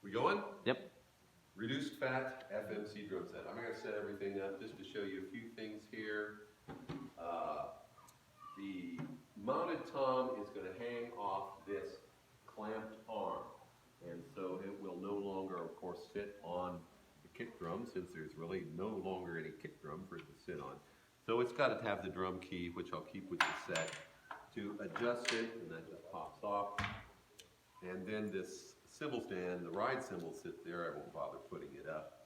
We going? Yep. Reduced fat FMC drum set. I'm going to set everything up just to show you a few things here. The mounted tom is going to hang off this clamped arm. And so it will no longer, of course, fit on the kick drum since there's really no longer any kick drum for it to sit on. So it's got to have the drum key, which I'll keep with the set, to adjust it, and that just pops off. And then this cymbal stand, the ride cymbal sits there. I won't bother putting it up.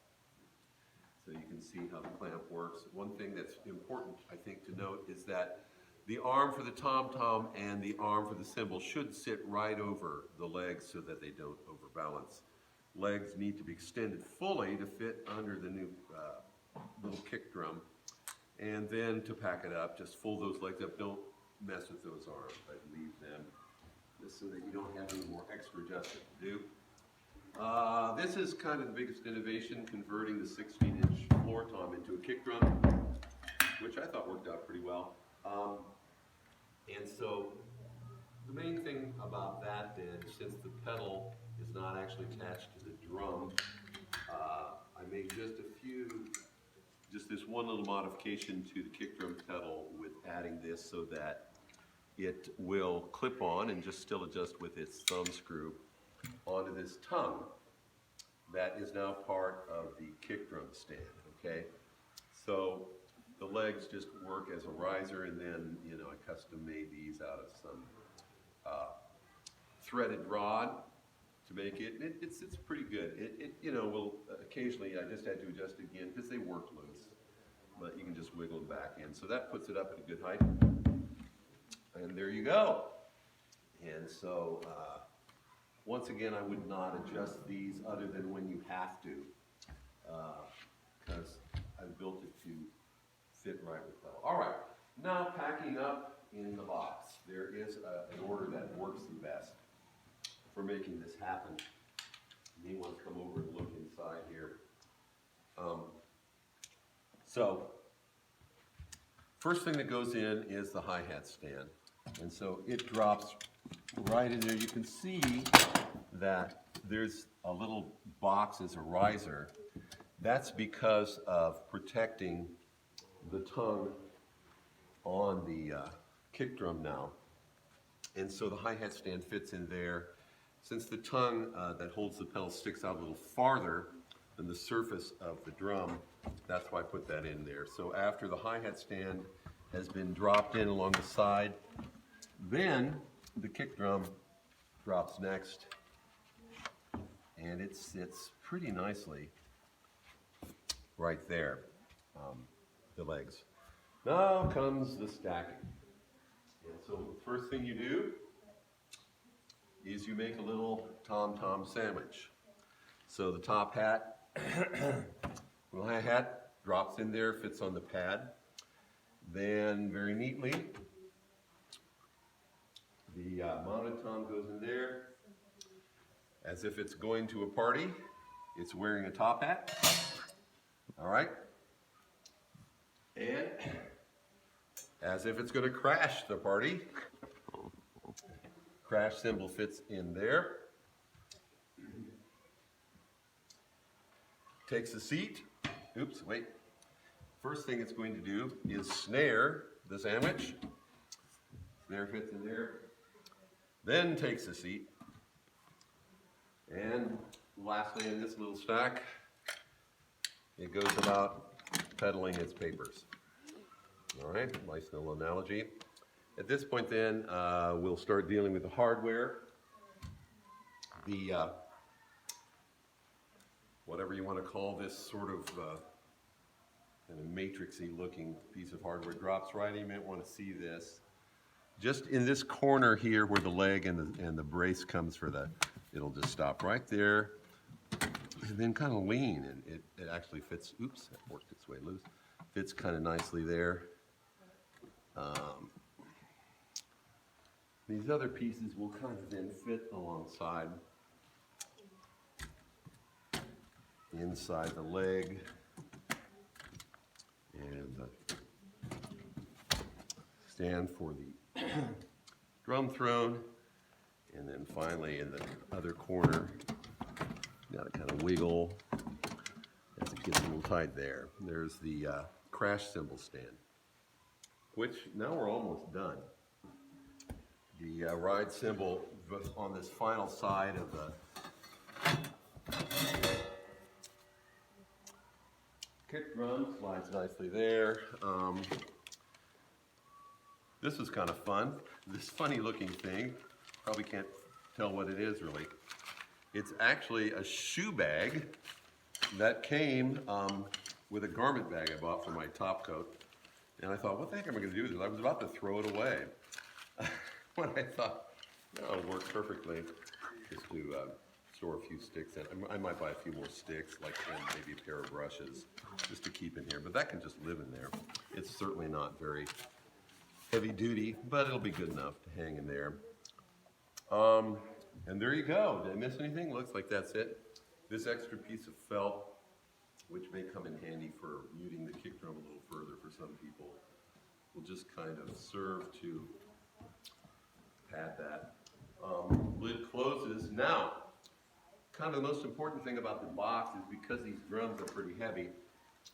So you can see how the clamp works. One thing that's important, I think, to note is that the arm for the tom-tom and the arm for the cymbal should sit right over the legs so that they don't overbalance. Legs need to be extended fully to fit under the new little kick drum. And then to pack it up, just fold those legs up. Don't mess with those arms, but leave them just so that you don't have any more extra adjustment to do. This is kind of the biggest innovation, converting the 16-inch floor tom into a kick drum, which I thought worked out pretty well. And so the main thing about that then, since the pedal is not actually attached to the drum, I made just this one little modification to the kick drum pedal with adding this so that it will clip on and just still adjust with its thumb screw onto this tongue that is now part of the kick drum stand, okay? So the legs just work as a riser, and then, you know, I custom made these out of some threaded rod to make it. It's pretty good. It you know, will occasionally, I just had to adjust it again because they work loose, but you can just wiggle them back in. So that puts it up at a good height. And there you go. And so, once again, I would not adjust these other than when you have to, because I built it to fit right with that. All right, now packing up in the box. There is an order that works the best for making this happen. You may want to come over and look inside here. So, first thing that goes in is the hi-hat stand. And so it drops right in there. You can see that there's a little box as a riser. That's because of protecting the tongue on the kick drum now. And so the hi-hat stand fits in there. Since the tongue that holds the pedal sticks out a little farther than the surface of the drum, that's why I put that in there. So after the hi-hat stand has been dropped in along the side, then the kick drum drops next, and it sits pretty nicely right there, the legs. Now comes the stacking. And so the first thing you do is you make a little tom-tom sandwich. So the top hat, little hi-hat drops in there, fits on the pad. Then very neatly, the mounted tom goes in there as if it's going to a party. It's wearing a top hat. All right. And as if it's going to crash the party, crash cymbal fits in there. Takes a seat. Oops, wait. First thing it's going to do is snare the sandwich. Snare fits in there. Then takes a seat. And lastly, in this little stack, it goes about pedaling its papers. All right, nice little analogy. At this point then, we'll start dealing with the hardware. The, whatever you want to call this sort of kind of matrixy looking piece of hardware drops right in. You might want to see this. Just in this corner here where the leg and the brace comes for the, it'll just stop right there and then kind of lean, and it actually fits, oops, that worked its way loose, fits kind of nicely there. These other pieces will kind of then fit alongside, inside the leg, and the stand for the drum throne, and then finally in the other corner legal, as it gets a little tight there. There's the crash cymbal stand, which now we're almost done. The ride cymbal on this final side of the kick drum slides nicely there. This was kind of fun. This funny looking thing, probably can't tell what it is really. It's actually a shoe bag that came with a garment bag I bought for my top coat. And I thought, what the heck am I going to do with this? I was about to throw it away. When I thought, no, it'll work perfectly just to store a few sticks in. I might buy a few more sticks, like maybe a pair of brushes, just to keep in here. But that can just live in there. It's certainly not very heavy duty, but it'll be good enough to hang in there. And there you go. Did I miss anything? Looks like that's it. This extra piece of felt, which may come in handy for muting the kick drum a little further for some people, will just kind of serve to pad that. Lid closes. Now, kind of the most important thing about the box is because these drums are pretty heavy,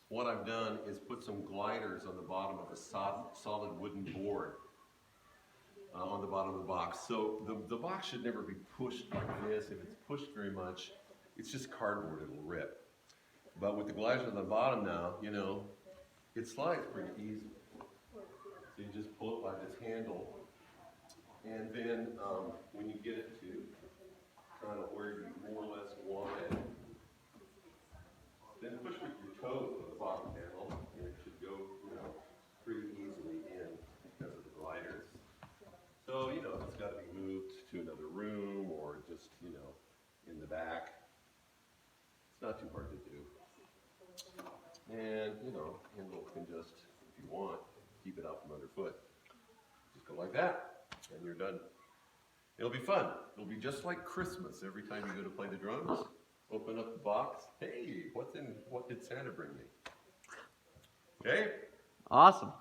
what I've done is put some gliders on the bottom of a solid wooden board on the bottom of the box. So the box should never be pushed like this. If it's pushed very much, it's just cardboard, it'll rip. But with the gliders on the bottom now, you know, it slides pretty easily. So you just pull it by this handle, and then when you get it to kind of where you more or less want it, then push with your toes on the bottom panel, and it should go, you know, pretty easily in because of the gliders. So, you know, if it's got to be moved to another room or just, you know, in the back, it's not too hard to do. And, you know, handle can just, if you want, keep it out from underfoot. Just go like that, and you're done. It'll be fun. It'll be just like Christmas every time you go to play the drums. Open up the box. Hey, what did Santa bring me? Okay? Awesome.